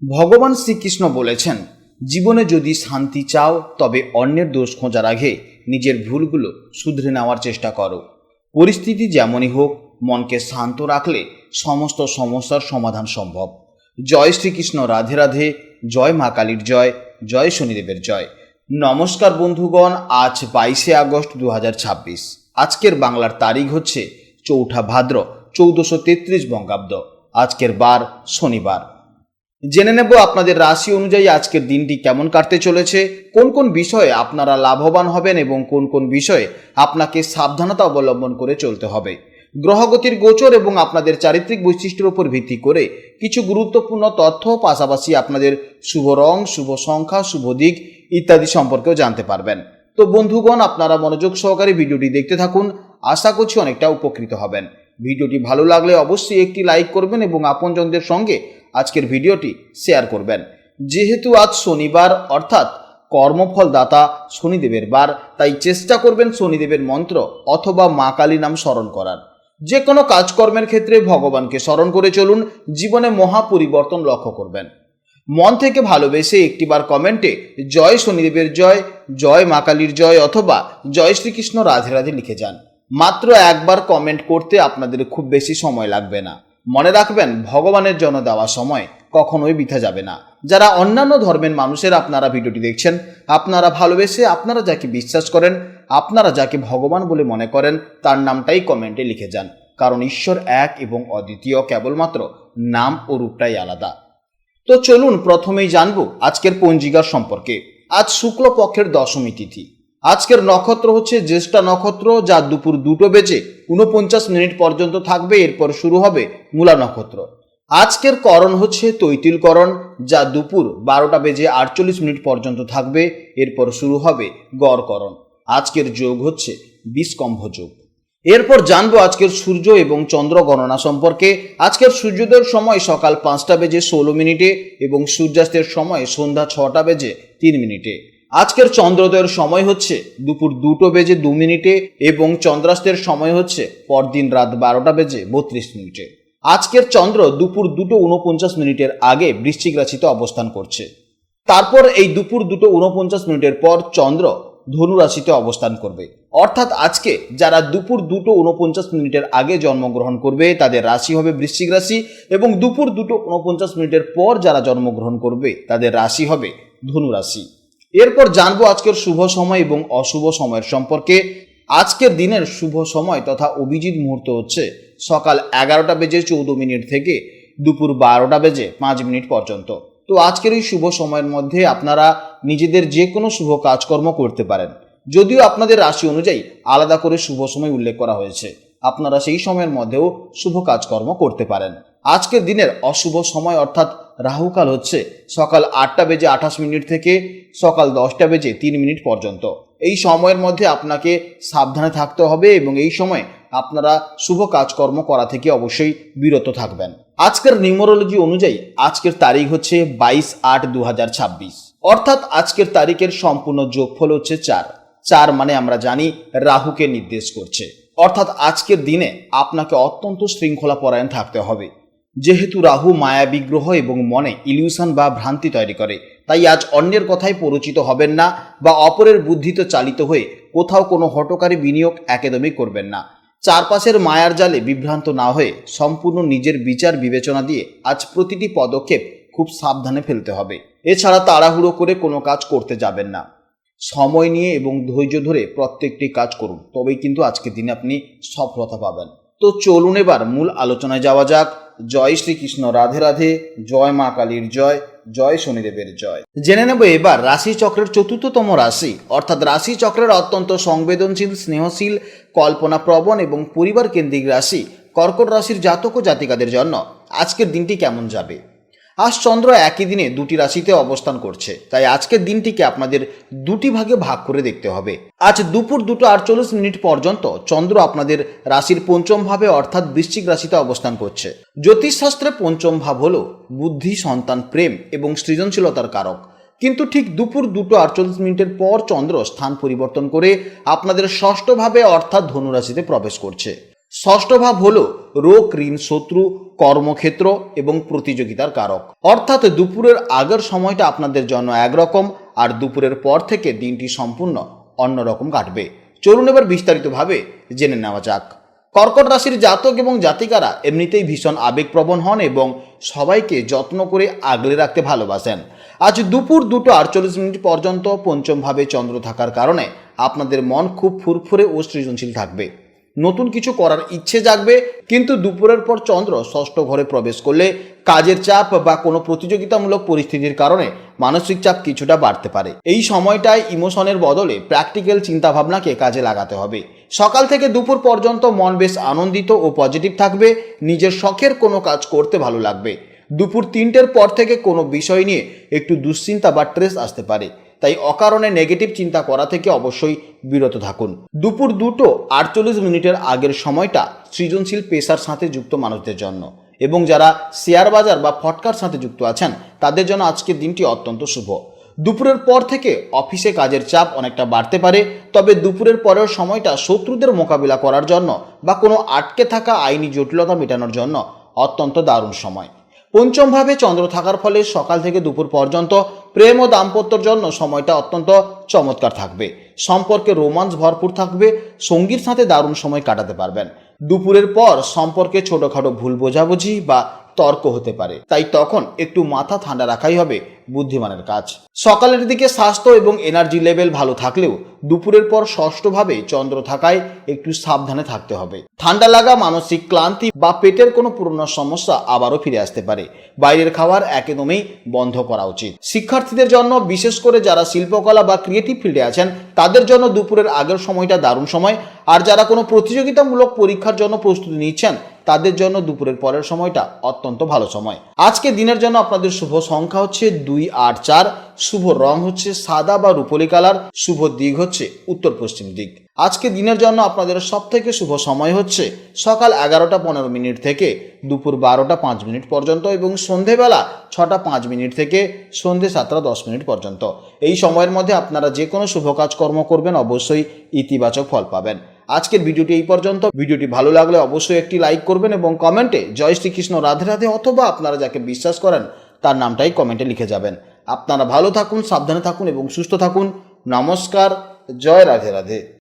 ভগবান শ্রীকৃষ্ণ বলেছেন, জীবনে যদি শান্তি চাও তবে অন্যের দোষ খোঁজার আগে নিজের ভুলগুলো শুধরে নেওয়ার চেষ্টা করো। পরিস্থিতি যেমনই হোক, মনকে শান্ত রাখলে সমস্ত সমস্যার সমাধান সম্ভব। জয় শ্রীকৃষ্ণ, রাধে রাধে। জয় মা কালীর জয়, জয় শনিদেবের জয়। নমস্কার বন্ধুগণ, আজ 22শে আগস্ট 2026। আজকের বাংলার তারিখ হচ্ছে 4 ভাদ্র 1433 বঙ্গাব্দ। আজকের বার শনিবার। জেনে নেব আপনাদের রাশি অনুযায়ী আজকের দিনটি কেমন কাটতে চলেছে, কোন কোন বিষয়ে আপনারা লাভবান হবেন এবং কোন কোন বিষয়ে আপনাকে সাবধানতা অবলম্বন করে চলতে হবে। গ্রহগতির গোচর এবং আপনাদের চারিত্রিক বৈশিষ্ট্যের উপর ভিত্তি করে কিছু গুরুত্বপূর্ণ তথ্য, পাশাপাশি আপনাদের শুভ রং, শুভ সংখ্যা, শুভ দিক ইত্যাদি সম্পর্কেও জানতে পারবেন। তো বন্ধুগণ, আপনারা মনোযোগ সহকারে ভিডিওটি দেখতে থাকুন। আশা করছি অনেকটা উপকৃত হবেন। ভিডিওটি ভালো লাগলে অবশ্যই একটি লাইক করবেন এবং আপনজনদের সঙ্গে আজকের ভিডিওটি শেয়ার করবেন। যেহেতু আজ শনিবার, অর্থাৎ কর্মফল দাতা শনিদেবের বার, তাই চেষ্টা করবেন শনিদেবের মন্ত্র অথবা মা কালী নাম স্মরণ করার। যে কোনো কাজকর্মের ক্ষেত্রে ভগবানকে স্মরণ করে চলুন, জীবনে মহা পরিবর্তন লক্ষ্য করবেন। মন থেকে ভালোবেসে একটিবার কমেন্টে জয় শনিদেবের জয়, জয় মা কালীর জয় অথবা জয় শ্রীকৃষ্ণ রাধে রাধে লিখে যান। মাত্র একবার কমেন্ট করতে আপনাদের খুব বেশি সময় লাগবে না। মনে রাখবেন, ভগবানের জন্য দেওয়া সময় কখনোই বৃথা যাবে না। যারা অন্যান্য ধর্মের মানুষের আপনারা ভিডিওটি দেখছেন, আপনারা ভালোবেসে, আপনারা যাকে বিশ্বাস করেন, আপনারা যাকে ভগবান বলে মনে করেন, তার নামটাই কমেন্টে লিখে যান। কারণ ঈশ্বর এক এবং অদ্বিতীয়, কেবলমাত্র নাম ও রূপটাই আলাদা। তো চলুন প্রথমেই জানবো আজকের পঞ্জিকার সম্পর্কে। আজ শুক্লপক্ষের দশমী তিথি। আজকের নক্ষত্র হচ্ছে জ্যেষ্ঠা নক্ষত্র, যা দুপুর 2:49 পর্যন্ত থাকবে। এরপর শুরু হবে মূলা নক্ষত্র। আজকের করণ হচ্ছে তৈতিলকরণ, যা দুপুর 12:48 পর্যন্ত থাকবে। এরপর শুরু হবে গড়করণ। আজকের যোগ হচ্ছে বিষ্কম্ভ যোগ। এরপর জানবো আজকের সূর্য এবং চন্দ্র গণনা সম্পর্কে। আজকের সূর্যোদয়ের সময় সকাল 5:16 এবং সূর্যাস্তের সময় সন্ধ্যা 6:03। আজকের চন্দ্রোদয়ের সময় হচ্ছে দুপুর 2:02 এবং চন্দ্রাস্তের সময় হচ্ছে পরদিন রাত 12:32। আজকের চন্দ্র দুপুর 2:49 আগে বৃশ্চিক রাশিতে অবস্থান করছে। তারপর এই দুপুর 2:49 পর চন্দ্র ধনু রাশিতে অবস্থান করবে। অর্থাৎ আজকে যারা দুপুর 2:49 আগে জন্মগ্রহণ করবে তাদের রাশি হবে বৃশ্চিক রাশি, এবং দুপুর 2:49 পর যারা জন্মগ্রহণ করবে তাদের রাশি হবে ধনু রাশি। এরপর জানবো আজকের শুভ সময় এবং অশুভ সময়ের সম্পর্কে। আজকের দিনের শুভ সময় তথা অভিজিৎ মুহূর্ত হচ্ছে সকাল 11:14 থেকে দুপুর 12:05 পর্যন্ত। তো আজকের এই শুভ সময়ের মধ্যে আপনারা নিজেদের যে কোনো শুভ কাজকর্ম করতে পারেন। যদিও আপনাদের রাশি অনুযায়ী আলাদা করে শুভ সময় উল্লেখ করা হয়েছে, আপনারা সেই সময়ের মধ্যেও শুভ কাজকর্ম করতে পারেন। আজকের দিনের অশুভ সময় অর্থাৎ রাহুকাল হচ্ছে সকাল 8:28 থেকে সকাল 10:03 পর্যন্ত। এই সময়ের মধ্যে আপনাকে সাবধানে থাকতে হবে এবং এই সময় আপনারা শুভ কাজকর্ম করা থেকে অবশ্যই বিরত থাকবেন। আজকের নিউমারোলজি অনুযায়ী আজকের তারিখ হচ্ছে 22/8/2026, অর্থাৎ আজকের তারিখের সম্পূর্ণ যোগফল হচ্ছে 4। 4 মানে আমরা জানি রাহুকে নির্দেশ করছে। অর্থাৎ আজকের দিনে আপনাকে অত্যন্ত শৃঙ্খলাপরায়ণ থাকতে হবে। যেহেতু রাহু মায়াবী গ্রহ এবং মনে ইলিউশন বা ভ্রান্তি তৈরি করে, তাই আজ অন্যের কথায় পরিচিত হবেন না বা অপরের বুদ্ধিতে চালিত হয়ে কোথাও কোনো হঠকারী বিনিয়োগ একদমই করবেন না। চারপাশের মায়ার জালে বিভ্রান্ত না হয়ে সম্পূর্ণ নিজের বিচার বিবেচনা দিয়ে আজ প্রতিটি পদক্ষেপ খুব সাবধানে ফেলতে হবে। এছাড়া তাড়াহুড়ো করে কোনো কাজ করতে যাবেন না। সময় নিয়ে এবং ধৈর্য ধরে প্রত্যেকটি কাজ করুন, তবেই কিন্তু আজকের দিনে আপনি সফলতা পাবেন। তো চলুন এবার মূল আলোচনায় যাওয়া যাক। জয় শ্রীকৃষ্ণ, রাধে রাধে। জয় মা কালীর জয়, জয় শনিদেবের জয়। জেনে নেব এবার রাশি চক্রের চতুর্থতম রাশি, অর্থাৎ রাশি চক্রের অত্যন্ত সংবেদনশীল, স্নেহশীল, কল্পনাপ্রবণ এবং পরিবার কেন্দ্রিক রাশি কর্কট রাশির জাতক ও জাতিকাদের জন্য আজকের দিনটি কেমন যাবে। আজ চন্দ্র একই দিনে দুটি রাশিতে অবস্থান করছে, তাই আজকের দিনটিকে আপনাদের দুটি ভাগে ভাগ করে দেখতে হবে। আজ দুপুর 2:48 পর্যন্ত চন্দ্র আপনাদের রাশির পঞ্চম ভাবে অর্থাৎ বৃশ্চিক রাশিতে অবস্থান করছে। জ্যোতিষশাস্ত্রে পঞ্চম ভাব হলো বুদ্ধি, সন্তান, প্রেম এবং সৃজনশীলতার কারক। কিন্তু ঠিক দুপুর 2:48 পর চন্দ্র স্থান পরিবর্তন করে আপনাদের ষষ্ঠ ভাবে অর্থাৎ ধনু রাশিতে প্রবেশ করছে। ষষ্ঠ ভাব হলো রোগ, ঋণ, শত্রু, কর্মক্ষেত্র এবং প্রতিযোগিতার কারক। অর্থাৎ দুপুরের আগের সময়টা আপনাদের জন্য একরকম, আর দুপুরের পর থেকে দিনটি সম্পূর্ণ অন্যরকম কাটবে। চলুন এবার বিস্তারিতভাবে জেনে নেওয়া যাক। কর্কট রাশির জাতক এবং জাতিকারা এমনিতেই ভীষণ আবেগপ্রবণ হন এবং সবাইকে যত্ন করে আগলে রাখতে ভালোবাসেন। আজ দুপুর 2:48 পর্যন্ত পঞ্চমভাবে চন্দ্র থাকার কারণে আপনাদের মন খুব ফুরফুরে ও সৃজনশীল থাকবে। নতুন কিছু করার ইচ্ছে জাগবে, কিন্তু দুপুরের পর চন্দ্র ষষ্ঠ ঘরে প্রবেশ করলে কাজের চাপ বা কোনো প্রতিযোগিতামূলক পরিস্থিতির কারণে মানসিক চাপ কিছুটা বাড়তে পারে। এই সময়টায় ইমোশনের বদলে প্র্যাকটিক্যাল চিন্তাভাবনাকে কাজে লাগাতে হবে। সকাল থেকে দুপুর পর্যন্ত মন বেশ আনন্দিত ও পজিটিভ থাকবে, নিজের শখের কোনো কাজ করতে ভালো লাগবে। দুপুর 3টের পর থেকে কোনো বিষয় নিয়ে একটু দুশ্চিন্তা বা স্ট্রেস আসতে পারে, তাই অকারণে নেগেটিভ চিন্তা করা থেকে অবশ্যই বিরত থাকুন। দুপুর 2:48 আগের সময়টা সৃজনশীল পেশার সাথে যুক্ত মানুষদের জন্য, এবং যারা শেয়ার বাজার বা ফটকার সাথে যুক্ত আছেন তাদের জন্য আজকের দিনটি অত্যন্ত শুভ। দুপুরের পর থেকে অফিসে কাজের চাপ অনেকটা বাড়তে পারে, তবে দুপুরের পরের সময়টা শত্রুদের মোকাবিলা করার জন্য বা কোনো আটকে থাকা আইনি জটিলতা মেটানোর জন্য অত্যন্ত দারুণ সময়। পঞ্চমভাবে চন্দ্র থাকার ফলে সকাল থেকে দুপুর পর্যন্ত প্রেম ও দাম্পত্যর জন্য সময়টা অত্যন্ত চমৎকার থাকবে। সম্পর্কে রোমান্স ভরপুর থাকবে, সঙ্গীর সাথে দারুণ সময় কাটাতে পারবেন। দুপুরের পর সম্পর্কে ছোটোখাটো ভুল বোঝাবুঝি বা তর্ক হতে পারে, তাই তখন একটু মাথা ঠান্ডা রাখাই হবে বুদ্ধিমানের কাজ। সকালের দিকে স্বাস্থ্য এবং এনার্জি লেভেল ভালো থাকলেও দুপুরের পর ষষ্ঠভাবে চন্দ্র থাকায় একটু সাবধানে থাকতে হবে। ঠান্ডা লাগা, মানসিক ক্লান্তি বা পেটের কোনো পুরনো সমস্যা আবারও ফিরে আসতে পারে। বাইরের খাবার একদমই বন্ধ করা উচিত। শিক্ষার্থীদের জন্য, বিশেষ করে যারা শিল্পকলা বা ক্রিয়েটিভ ফিল্ডে আছেন তাদের জন্য দুপুরের আগের সময়টা দারুণ সময়, আর যারা কোনো প্রতিযোগিতামূলক পরীক্ষার জন্য প্রস্তুতি নিচ্ছেন তাদের জন্য দুপুরের পরের সময়টা অত্যন্ত ভালো সময়। আজকে দিনের জন্য আপনাদের শুভ সংখ্যা হচ্ছে 2, 8, 4, শুভ রং হচ্ছে সাদা বা রুপোলি কালার, শুভ দিক হচ্ছে উত্তর পশ্চিম দিক। আজকে দিনের জন্য আপনাদের সব থেকে শুভ সময় হচ্ছে সকাল 11:15 থেকে দুপুর 12:05 পর্যন্ত, এবং সন্ধেবেলা 6:05 থেকে সন্ধে 7:10 পর্যন্ত। এই সময়ের মধ্যে আপনারা যে কোনো শুভ কাজকর্ম করবেন অবশ্যই ইতিবাচক ফল পাবেন। আজকের ভিডিওটি এই পর্যন্ত। ভিডিওটি ভালো লাগলে অবশ্যই একটি লাইক করবেন এবং কমেন্টে জয় শ্রীকৃষ্ণ, রাধে রাধে, অথবা আপনারা যাকে বিশ্বাস করেন তার নামটাই কমেন্টে লিখে যাবেন। আপনারা ভালো থাকুন, সাবধানে থাকুন এবং সুস্থ থাকুন। নমস্কার, জয় রাধে রাধে।